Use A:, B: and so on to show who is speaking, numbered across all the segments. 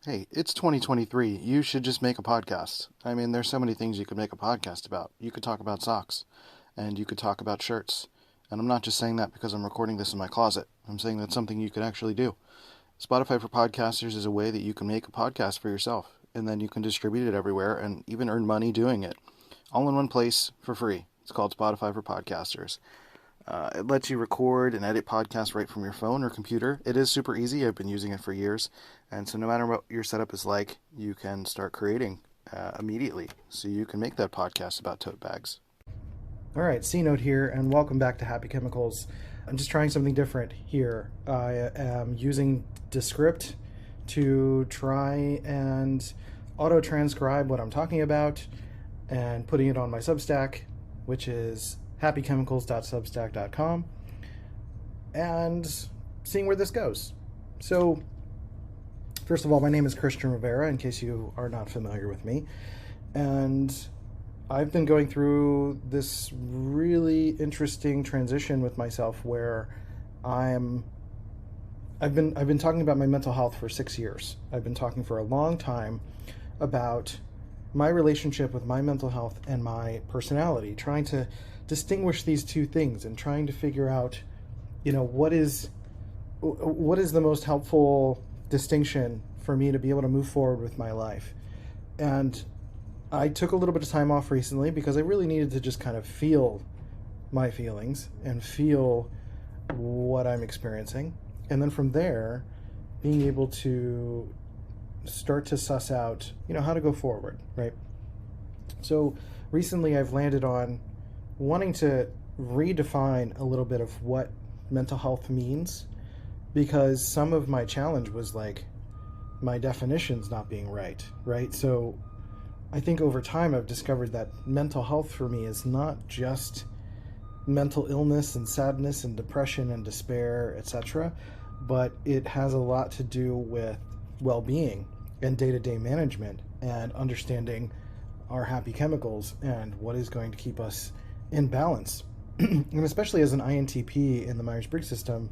A: Hey, it's 2023. You should just make a podcast. I mean, there's so many things you could make a podcast about. You could talk about socks, and you could talk about shirts. And I'm not just saying that because I'm recording this in my closet. I'm saying that's something you could actually do. Spotify for Podcasters is a way that you can make a podcast for yourself, and then you can distribute it everywhere and even earn money doing it. All in one place for free. It's called Spotify for Podcasters. It lets you record and edit podcasts right from your phone or computer. It is super easy. I've been using it for years. And so no matter what your setup is like, you can start creating immediately. So you can make that podcast about tote bags.
B: All right, CNote here, and welcome back to Happy Chemicals. I'm just trying something different here. I am using Descript to try and auto-transcribe what I'm talking about and putting it on my Substack, which is happychemicals.substack.com, and seeing where this goes. So, first of all, my name is Christian Rivera, in case you are not familiar with me, and I've been going through this really interesting transition with myself where I've been talking about my mental health for 6 years. I've been talking for a long time about my relationship with my mental health and my personality, trying to distinguish these two things and trying to figure out, what is the most helpful distinction for me to be able to move forward with my life. And I took a little bit of time off recently because I really needed to just kind of feel my feelings and feel what I'm experiencing. And then from there, being able to start to suss out, how to go forward, right? So recently I've landed on wanting to redefine a little bit of what mental health means, because some of my challenge was like my definitions not being right? So I think over time I've discovered that mental health for me is not just mental illness and sadness and depression and despair, etc., but it has a lot to do with well-being and day-to-day management and understanding our happy chemicals and what is going to keep us in balance. And especially as an INTP in the Myers-Briggs system,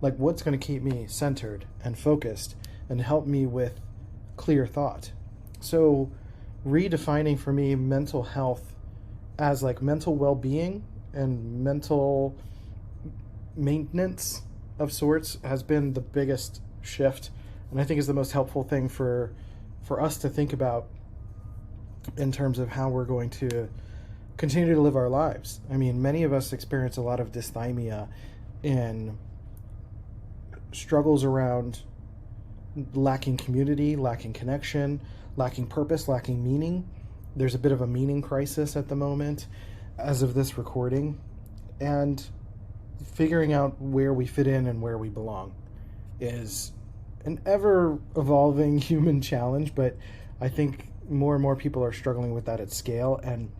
B: like what's going to keep me centered and focused and help me with clear thought. So redefining for me mental health as like mental well-being and mental maintenance of sorts has been the biggest shift, and I think is the most helpful thing for us to think about in terms of how we're going to continue to live our lives. I mean, many of us experience a lot of dysthymia in struggles around lacking community, lacking connection, lacking purpose, lacking meaning. There's a bit of a meaning crisis at the moment as of this recording, and figuring out where we fit in and where we belong is an ever-evolving human challenge, but I think more and more people are struggling with that at scale, and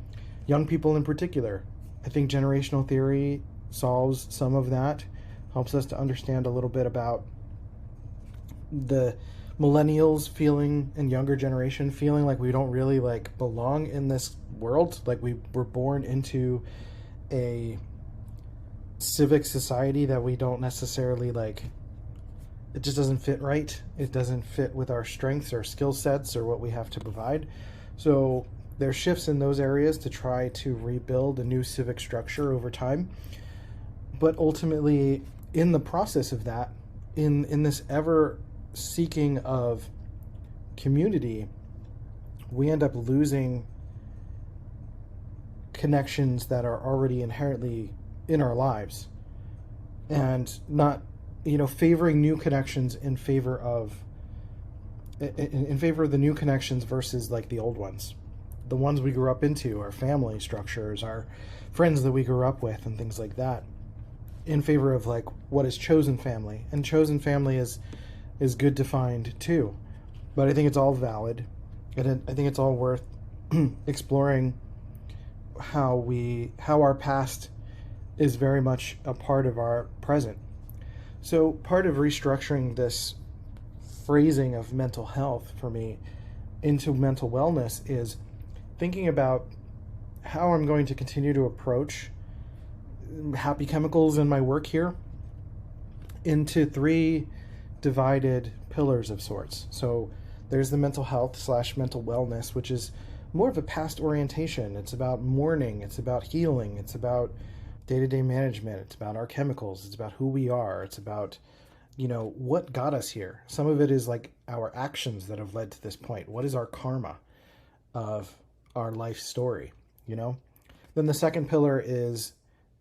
B: young people in particular. I think generational theory solves some of that, helps us to understand a little bit about the millennials feeling and younger generation feeling like we don't really like belong in this world. Like we were born into a civic society that we don't necessarily like. It just doesn't fit right. It doesn't fit with our strengths or skill sets or what we have to provide. So there's shifts in those areas to try to rebuild a new civic structure over time. But ultimately, in the process of that, in this ever seeking of community, we end up losing connections that are already inherently in our lives, and not favoring new connections in favor of the new connections versus like the old ones, the ones we grew up into, our family structures, our friends that we grew up with, and things like that, in favor of like what is chosen family. And chosen family is good defined too, but I think it's all valid, and I think it's all worth exploring how our past is very much a part of our present. So part of restructuring this phrasing of mental health for me into mental wellness is thinking about how I'm going to continue to approach happy chemicals in my work here into three divided pillars of sorts. So There's the mental health / mental wellness, which is more of a past orientation. It's about mourning, it's about healing, it's about day-to-day management, it's about our chemicals, it's about who we are, it's about, what got us here. Some of it is like our actions that have led to this point. What is our karma of our life story, Then the second pillar is,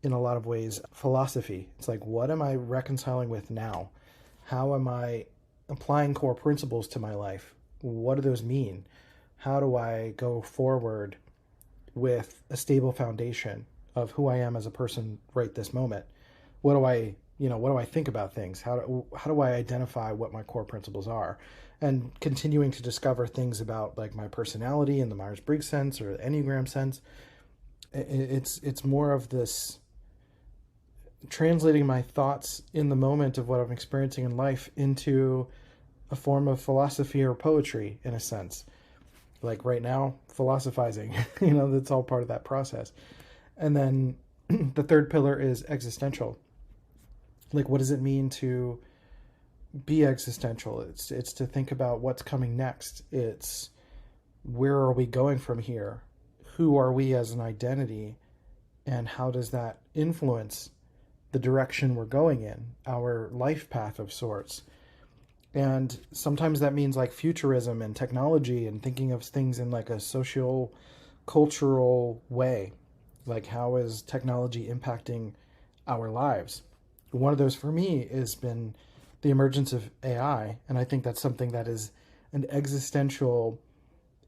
B: in a lot of ways, philosophy. It's like, what am I reconciling with now? How am I applying core principles to my life? What do those mean? How do I go forward with a stable foundation of who I am as a person right this moment? What do I think about things? How do I identify what my core principles are? And continuing to discover things about like my personality in the Myers-Briggs sense or the Enneagram sense. It's more of this translating my thoughts in the moment of what I'm experiencing in life into a form of philosophy or poetry, in a sense. Like right now, philosophizing, that's all part of that process. And then the third pillar is existential. Like, what does it mean to be existential? It's to think about what's coming next. It's where are we going from here? Who are we as an identity? And how does that influence the direction we're going in, our life path of sorts? And sometimes that means like futurism and technology and thinking of things in like a social, cultural way. Like, how is technology impacting our lives? One of those for me has been the emergence of AI. And I think that's something that is an existential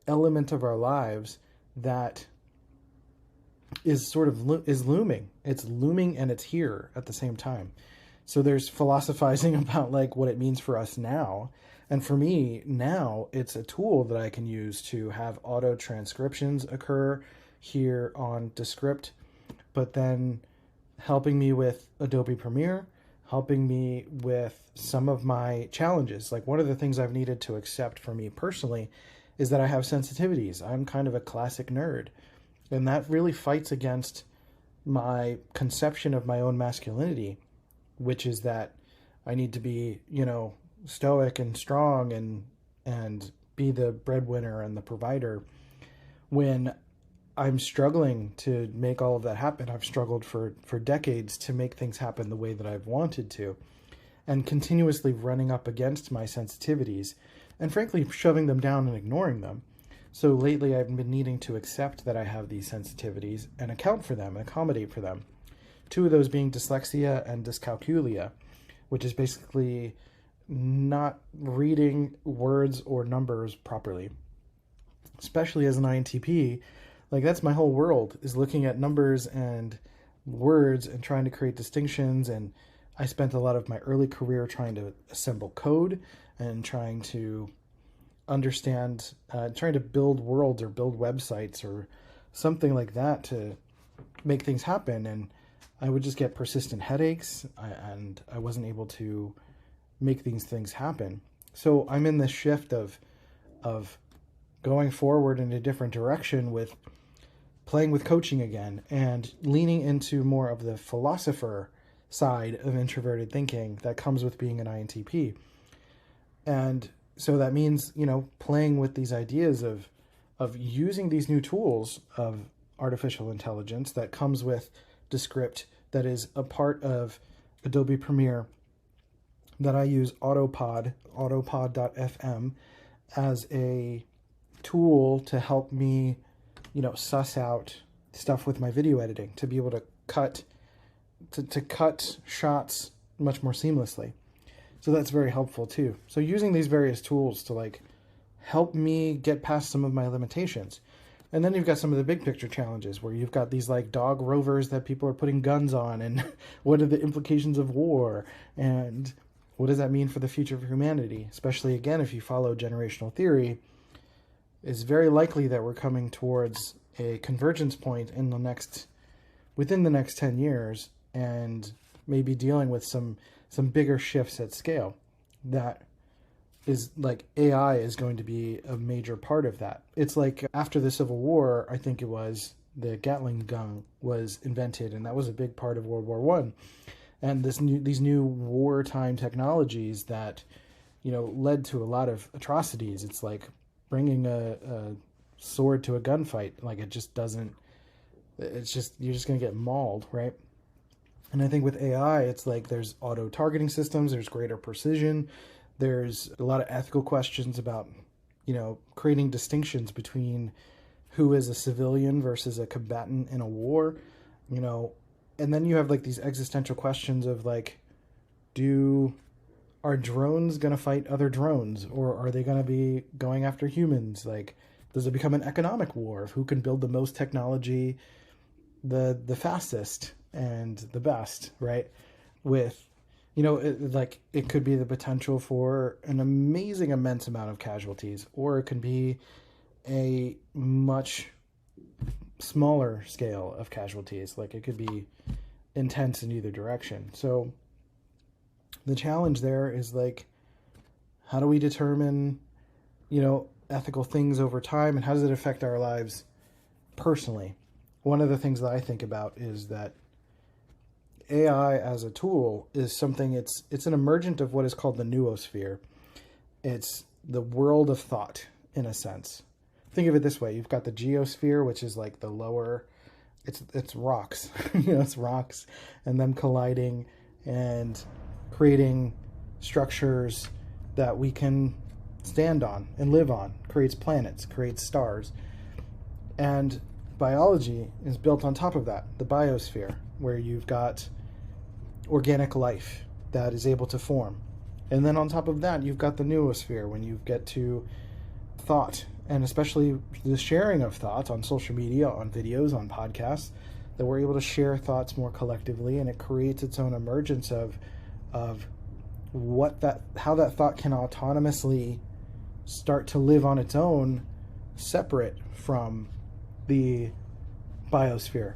B: element of our lives that is sort of is looming. It's looming and it's here at the same time. So there's philosophizing about like what it means for us now. And for me now, it's a tool that I can use to have auto transcriptions occur here on Descript, but then helping me with Adobe Premiere, helping me with some of my challenges. Like, one of the things I've needed to accept for me personally is that I have sensitivities. I'm kind of a classic nerd. And that really fights against my conception of my own masculinity, which is that I need to be, stoic and strong and be the breadwinner and the provider. When I'm struggling to make all of that happen, I've struggled for decades to make things happen the way that I've wanted to, and continuously running up against my sensitivities and frankly shoving them down and ignoring them. So lately I've been needing to accept that I have these sensitivities and account for them and accommodate for them. Two of those being dyslexia and dyscalculia, which is basically not reading words or numbers properly. Especially as an INTP, like that's my whole world, is looking at numbers and words and trying to create distinctions. And I spent a lot of my early career trying to assemble code and trying to understand, trying to build worlds or build websites or something like that to make things happen. And I would just get persistent headaches and I wasn't able to make these things happen. So I'm in this shift of going forward in a different direction with playing with coaching again and leaning into more of the philosopher side of introverted thinking that comes with being an INTP. And so that means, playing with these ideas of using these new tools of artificial intelligence that comes with Descript, that is a part of Adobe Premiere, that I use autopod.fm as a tool to help me, suss out stuff with my video editing, to be able to cut shots much more seamlessly. So that's very helpful too. So using these various tools to help me get past some of my limitations. And then you've got some of the big picture challenges where you've got these dog rovers that people are putting guns on, and what are the implications of war, and what does that mean for the future of humanity? Especially again, if you follow generational theory, it's very likely that we're coming towards a convergence point within the next 10 years, and maybe dealing with some bigger shifts at scale. That is AI is going to be a major part of that. It's like after the Civil War, I think it was, the Gatling gun was invented, and that was a big part of World War I. And these new wartime technologies that led to a lot of atrocities. It's like bringing a sword to a gunfight. Like it just doesn't. It's just you're just gonna get mauled, right? And I think with AI, it's like there's auto targeting systems. There's greater precision. There's a lot of ethical questions about creating distinctions between who is a civilian versus a combatant in a war, and then you have like these existential questions of like, are drones going to fight other drones, or are they going to be going after humans? Like, does it become an economic war of who can build the most technology, the fastest and the best, right? With, it could be the potential for an amazing, immense amount of casualties, or it can be a much smaller scale of casualties. Like it could be intense in either direction. So the challenge there is like, how do we determine, ethical things over time, and how does it affect our lives personally? One of the things that I think about is that AI as a tool is something, it's an emergent of what is called the noosphere. It's the world of thought, in a sense. Think of it this way. You've got the geosphere, which is like the lower, it's rocks, it's rocks and them colliding and creating structures that we can stand on and live on, creates planets, creates stars. And biology is built on top of that, the biosphere, where you've got organic life that is able to form. And then on top of that, you've got the noosphere, when you get to thought, and especially the sharing of thoughts on social media, on videos, on podcasts, that we're able to share thoughts more collectively, and it creates its own emergence of how that thought can autonomously start to live on its own, separate from the biosphere.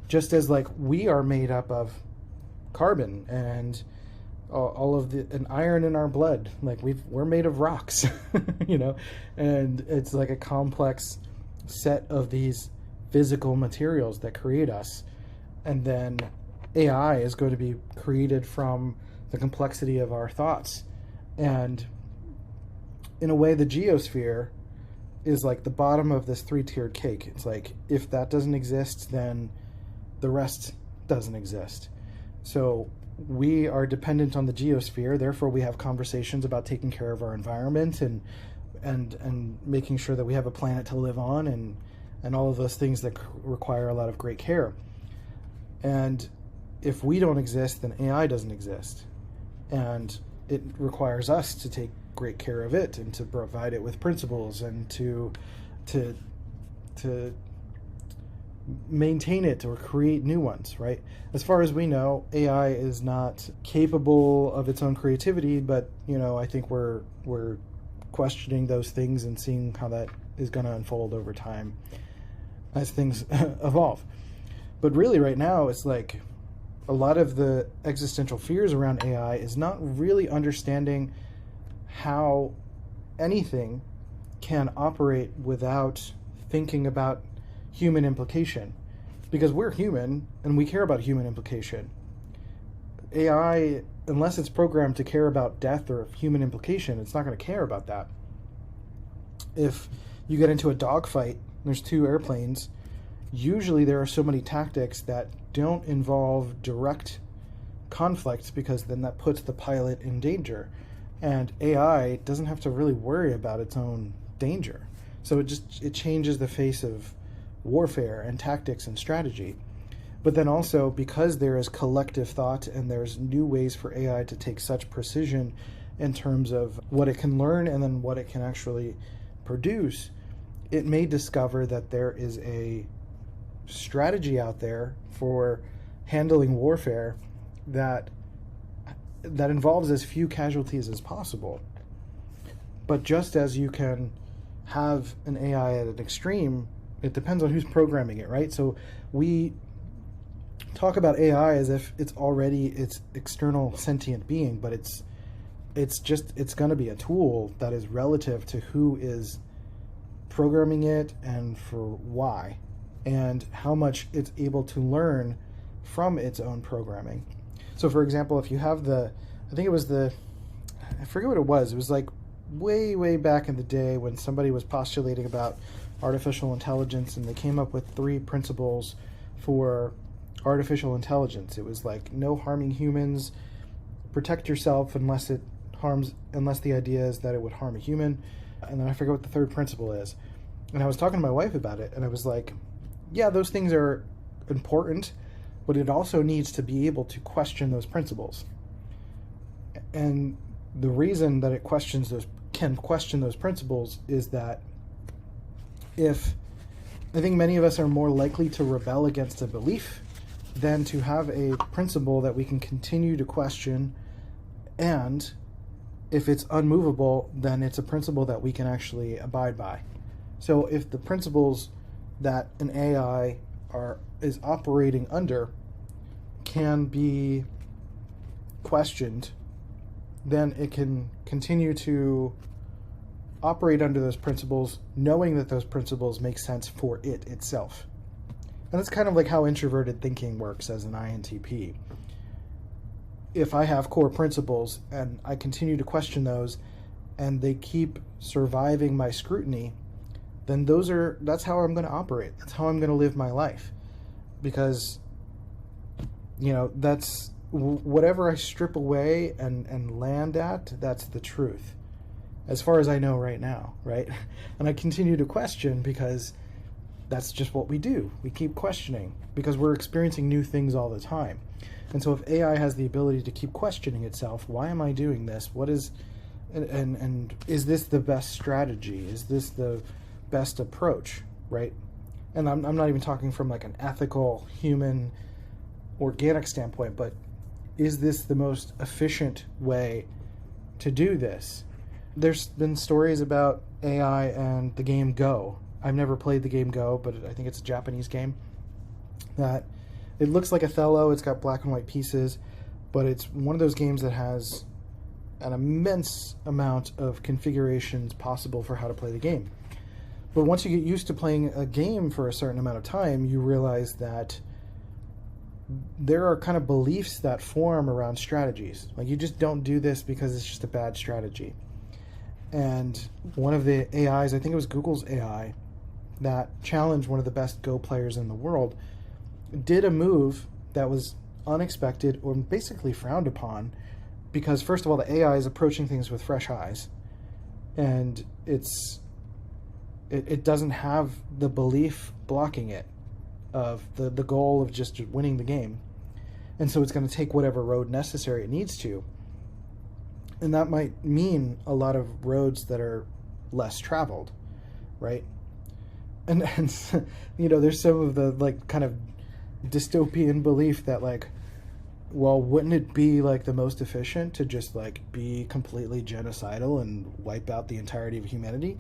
B: Just as like we are made up of carbon and all of an iron in our blood, like we're made of rocks, and it's like a complex set of these physical materials that create us. And then AI is going to be created from the complexity of our thoughts. And in a way, the geosphere is like the bottom of this three-tiered cake. It's like, if that doesn't exist, then the rest doesn't exist. So we are dependent on the geosphere, therefore we have conversations about taking care of our environment and making sure that we have a planet to live on, and all of those things that require a lot of great care. And if we don't exist, then AI doesn't exist. And it requires us to take great care of it and to provide it with principles and to maintain it or create new ones, right? As far as we know, AI is not capable of its own creativity, but I think we're questioning those things and seeing how that is going to unfold over time as things evolve. But really right now, it's like a lot of the existential fears around AI is not really understanding how anything can operate without thinking about human implication, because we're human and we care about human implication. AI, unless it's programmed to care about death or human implication, it's not going to care about that. If you get into a dogfight, there's two airplanes, usually there are so many tactics that don't involve direct conflict, because then that puts the pilot in danger. And AI doesn't have to really worry about its own danger. So it changes the face of warfare and tactics and strategy. But then also, because there is collective thought and there's new ways for AI to take such precision in terms of what it can learn and then what it can actually produce, it may discover that there is a strategy out there for handling warfare that involves as few casualties as possible. But just as you can have an AI at an extreme, it depends on who's programming it, right? So we talk about AI as if it's already its external sentient being, but it's going to be a tool that is relative to who is programming it and for why, and how much it's able to learn from its own programming. So for example, if you have I think it was the I forget what it was. It was like way back in the day when somebody was postulating about artificial intelligence, and they came up with 3 principles for artificial intelligence. It was like no harming humans, protect yourself unless the idea is that it would harm a human, and then I forget what the 3rd principle is. And I was talking to my wife about it, and I was like, yeah, those things are important, but it also needs to be able to question those principles. And the reason that it can question those principles is that I think many of us are more likely to rebel against a belief than to have a principle that we can continue to question, and if it's unmovable, then it's a principle that we can actually abide by. So if the principles that an AI is operating under can be questioned, then it can continue to operate under those principles, knowing that those principles make sense for it itself. And that's kind of like how introverted thinking works as an INTP. If I have core principles and I continue to question those and they keep surviving my scrutiny, then that's how I'm going to operate. That's how I'm going to live my life. Because, that's whatever I strip away and land at, that's the truth. As far as I know right now, right? And I continue to question because that's just what we do. We keep questioning because we're experiencing new things all the time. And so if AI has the ability to keep questioning itself, why am I doing this? What is, and is this the best strategy? Is this the best approach, right? And I'm not even talking from like an ethical, human, organic standpoint, but is this the most efficient way to do this? There's been stories about AI and the game Go. I've never played the game Go, but I think it's a Japanese game. That it looks like Othello. It's got black and white pieces, but it's one of those games that has an immense amount of configurations possible for how to play the game. But once you get used to playing a game for a certain amount of time, you realize that there are kind of beliefs that form around strategies. Like, you just don't do this because it's just a bad strategy. And one of the AIs, I think it was Google's AI, that challenged one of the best Go players in the world, did a move that was unexpected or basically frowned upon because, first of all, the AI is approaching things with fresh eyes. And it doesn't have the belief blocking it of the goal of just winning the game. And so it's going to take whatever road necessary it needs to. And that might mean a lot of roads that are less traveled, right? And there's some of the like kind of dystopian belief that like, well, wouldn't it be like the most efficient to just like be completely genocidal and wipe out the entirety of humanity?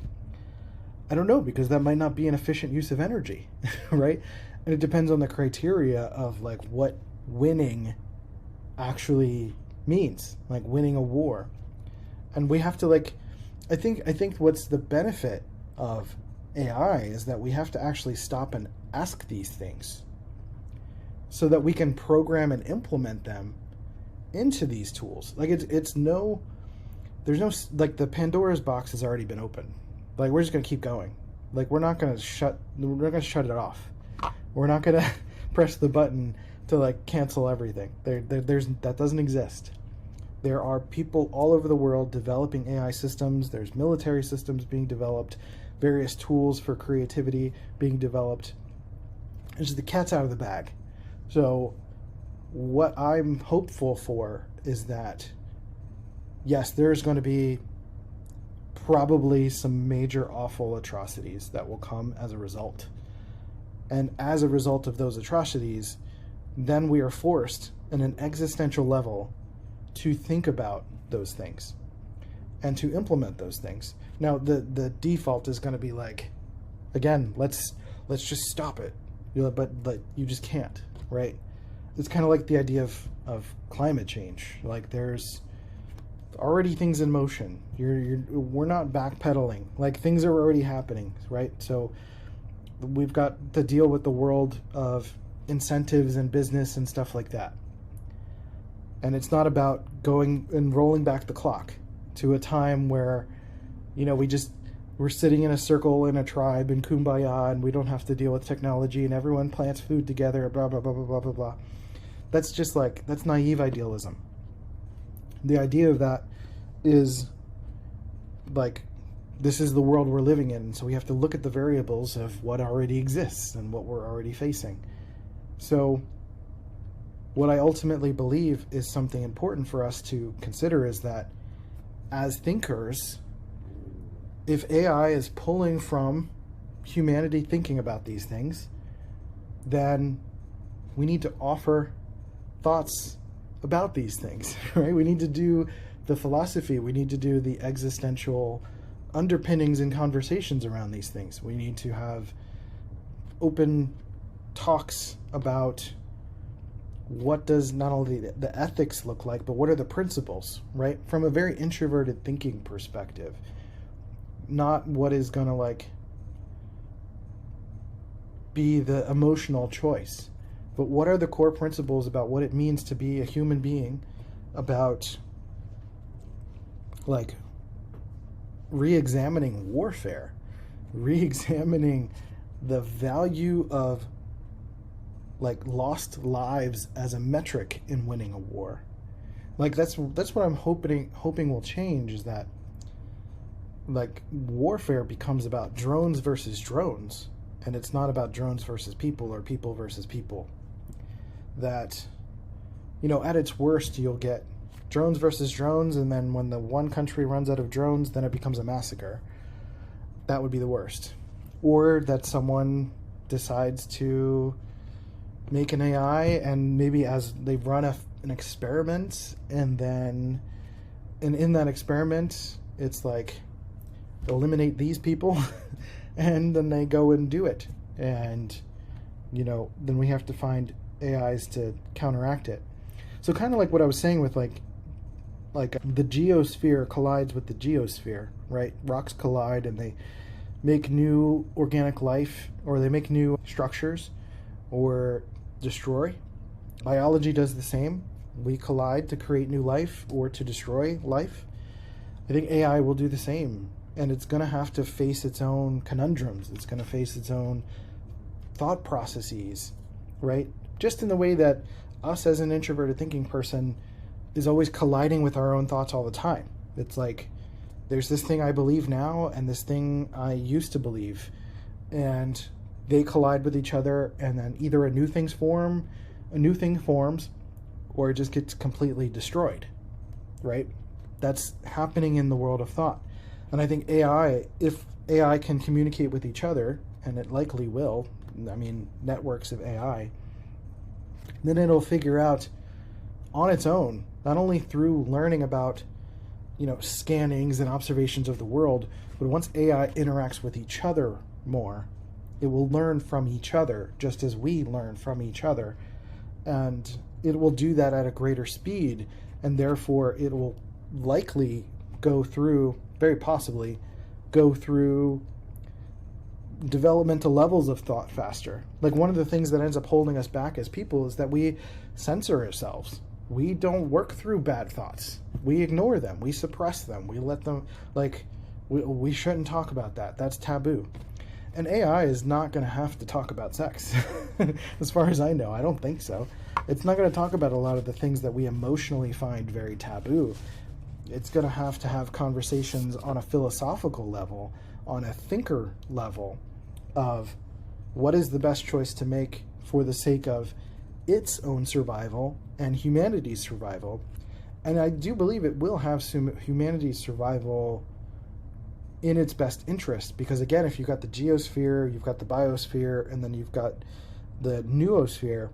B: I don't know, because that might not be an efficient use of energy, right? And it depends on the criteria of like what winning actually means, like winning a war. And we have to like, I think what's the benefit of AI is that we have to actually stop and ask these things so that we can program and implement them into these tools. Like there's no, like the Pandora's box has already been opened. Like we're just going to keep going. Like we're not going to shut it off. We're not going to press the button to like cancel everything. That doesn't exist. There are people all over the world developing AI systems. There's military systems being developed, various tools for creativity being developed. It's just the cat's out of the bag. So what I'm hopeful for is that, yes, there's going to be probably some major awful atrocities that will come as a result. And as a result of those atrocities, then we are forced in an existential level to think about those things and to implement those things. Now, the default is going to be like, again, let's just stop it. But you just can't, right? It's kind of like the idea of climate change. Like there's already things in motion. We're not backpedaling. Like things are already happening, right? So we've got to deal with the world of incentives and business and stuff like that. And it's not about going and rolling back the clock. to a time where, we're sitting in a circle in a tribe in Kumbaya, and we don't have to deal with technology, and everyone plants food together, blah, blah, blah, blah, blah, blah, blah. That's just that's naive idealism. The idea of that is this is the world we're living in, so we have to look at the variables of what already exists and what we're already facing. So what I ultimately believe is something important for us to consider is that as thinkers, if AI is pulling from humanity thinking about these things, then we need to offer thoughts about these things, right? We need to do the philosophy, we need to do the existential underpinnings and conversations around these things. We need to have open talks about what does not only the ethics look like, but what are the principles, right? From a very introverted thinking perspective. Not what is going to be the emotional choice, but what are the core principles about what it means to be a human being, about re-examining warfare, re-examining the value of lost lives as a metric in winning a war. That's what I'm hoping will change, is that warfare becomes about drones versus drones, and it's not about drones versus people or people versus people. That at its worst you'll get drones versus drones, and then when the one country runs out of drones, then it becomes a massacre. That would be the worst. Or that someone decides to make an AI, and maybe as they run an experiment, and in that experiment it's eliminate these people and then they go and do it, and then we have to find AIs to counteract it. So kind of like what I was saying with the geosphere collides with the geosphere, right? Rocks collide and they make new organic life, or they make new structures, or destroy. Biology does the same. We collide to create new life or to destroy life. I think AI will do the same, and it's going to have to face its own conundrums. It's going to face its own thought processes, right? Just in the way that us as an introverted thinking person is always colliding with our own thoughts all the time. It's there's this thing I believe now and this thing I used to believe, and they collide with each other, and then either a new thing forms, or it just gets completely destroyed, right? That's happening in the world of thought. And I think AI, if AI can communicate with each other, and it likely will, networks of AI, then it'll figure out on its own, not only through learning about, scannings and observations of the world, but once AI interacts with each other more, it will learn from each other, just as we learn from each other. And it will do that at a greater speed, and therefore it will likely very possibly go through developmental levels of thought faster. One of the things that ends up holding us back as people is that we censor ourselves. We don't work through bad thoughts. We ignore them. We suppress them. We let them, we shouldn't talk about that. That's taboo. And AI is not going to have to talk about sex. As far as I know, I don't think so. It's not going to talk about a lot of the things that we emotionally find very taboo. It's going to have conversations on a philosophical level, on a thinker level, of what is the best choice to make for the sake of its own survival and humanity's survival. And I do believe it will have humanity's survival in its best interest, because again, if you've got the geosphere, you've got the biosphere, and then you've got the noosphere,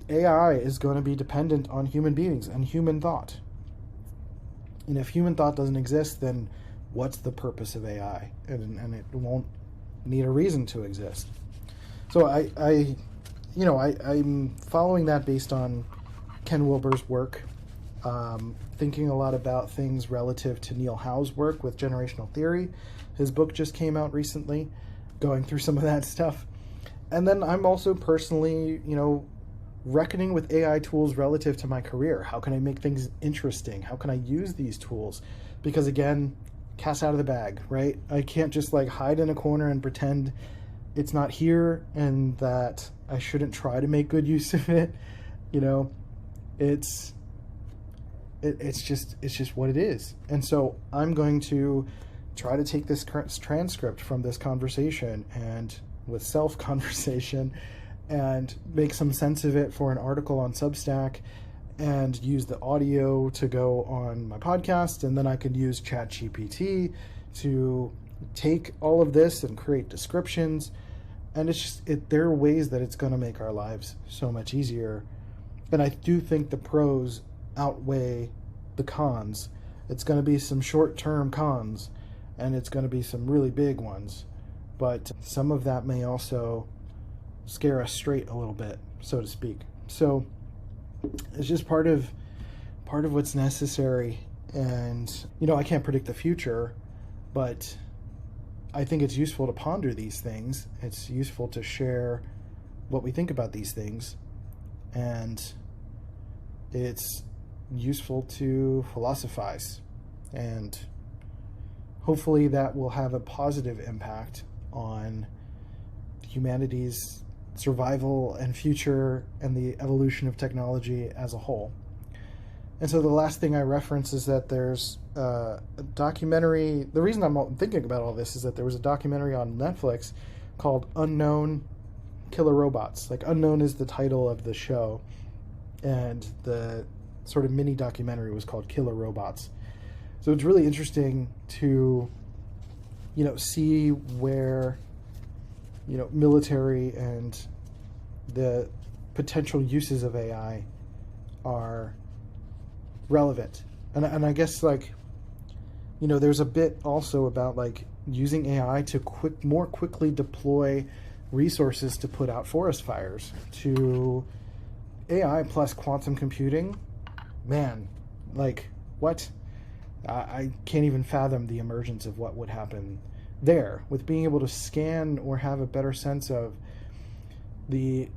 B: AI is going to be dependent on human beings and human thought. And if human thought doesn't exist, then what's the purpose of AI? And it won't need a reason to exist. So I'm following that based on Ken Wilber's work, thinking a lot about things relative to Neil Howe's work with generational theory. His book just came out recently, going through some of that stuff. And then I'm also personally, reckoning with AI tools relative to my career. How can I make things interesting? How can I use these tools because again, cat's out of the bag, right? I can't just like hide in a corner and pretend it's not here and that I shouldn't try to make good use of it. You know, it's just what it is. And so I'm going to try to take this transcript from this conversation and with self-conversation and make some sense of it for an article on Substack and use the audio to go on my podcast. And then I could use ChatGPT to take all of this and create descriptions. And it's just, there are ways that it's going to make our lives so much easier. And I do think the pros outweigh the cons. It's going to be some short-term cons, and it's going to be some really big ones. But some of that may also scare us straight a little bit, so to speak. So it's just part of what's necessary. And, I can't predict the future, but I think it's useful to ponder these things. It's useful to share what we think about these things. And it's useful to philosophize. And hopefully that will have a positive impact on humanity's survival and future and the evolution of technology as a whole. And so the last thing I reference is that there's a documentary. The reason I'm thinking about all this is that there was a documentary on Netflix called Unknown Killer Robots. Like, Unknown is the title of the show, and the sort of mini documentary was called Killer Robots. So it's really interesting to, see where, military and the potential uses of AI are relevant. And I guess, there's a bit also about, using AI to more quickly deploy resources to put out forest fires, to AI plus quantum computing. Man, what? I can't even fathom the emergence of what would happen there with being able to scan or have a better sense of the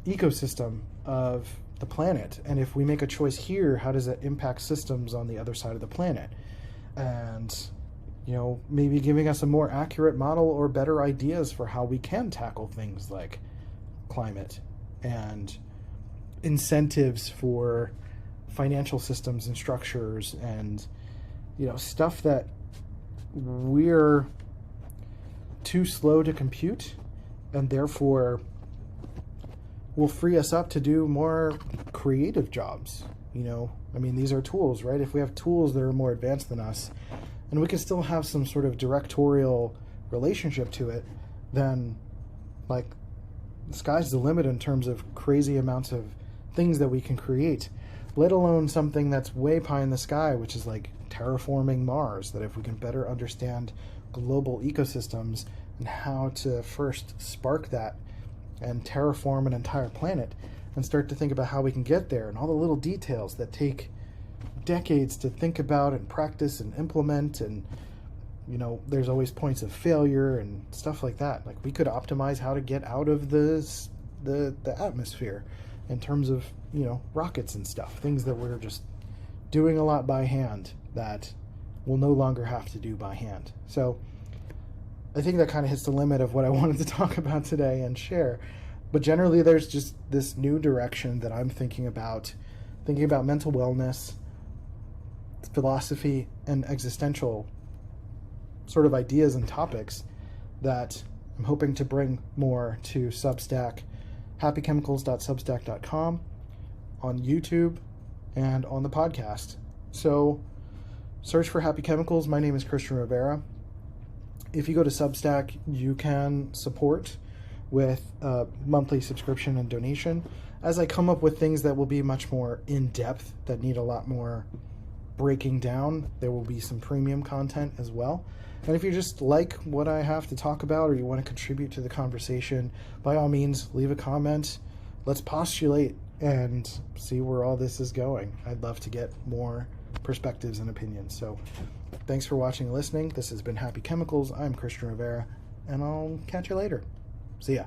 B: ecosystem of the planet. And if we make a choice here, how does that impact systems on the other side of the planet? And, maybe giving us a more accurate model or better ideas for how we can tackle things like climate and incentives for financial systems and structures and, stuff that we're too slow to compute, and therefore will free us up to do more creative jobs. These are tools, right? If we have tools that are more advanced than us, and we can still have some sort of directorial relationship to it, then the sky's the limit in terms of crazy amounts of things that we can create, let alone something that's way pie in the sky, which is terraforming Mars, that if we can better understand global ecosystems and how to first spark that and terraform an entire planet and start to think about how we can get there and all the little details that take decades to think about and practice and implement. And there's always points of failure and stuff like that. We could optimize how to get out of the atmosphere in terms of rockets and stuff, things that we're just doing a lot by hand that we'll no longer have to do by hand. So I think that kind of hits the limit of what I wanted to talk about today and share. But generally, there's just this new direction that I'm thinking about mental wellness, philosophy, and existential sort of ideas and topics that I'm hoping to bring more to Substack, happychemicals.substack.com, on YouTube, and on the podcast. So search for Happy Chemicals. My name is Christian Rivera. If you go to Substack, you can support with a monthly subscription and donation. As I come up with things that will be much more in-depth, that need a lot more breaking down, there will be some premium content as well. And if you just like what I have to talk about, or you want to contribute to the conversation, by all means, leave a comment. Let's postulate and see where all this is going. I'd love to get more perspectives and opinions. So thanks for watching and listening. This has been Happy Chemicals. I'm Christian Rivera, and I'll catch you later. See ya.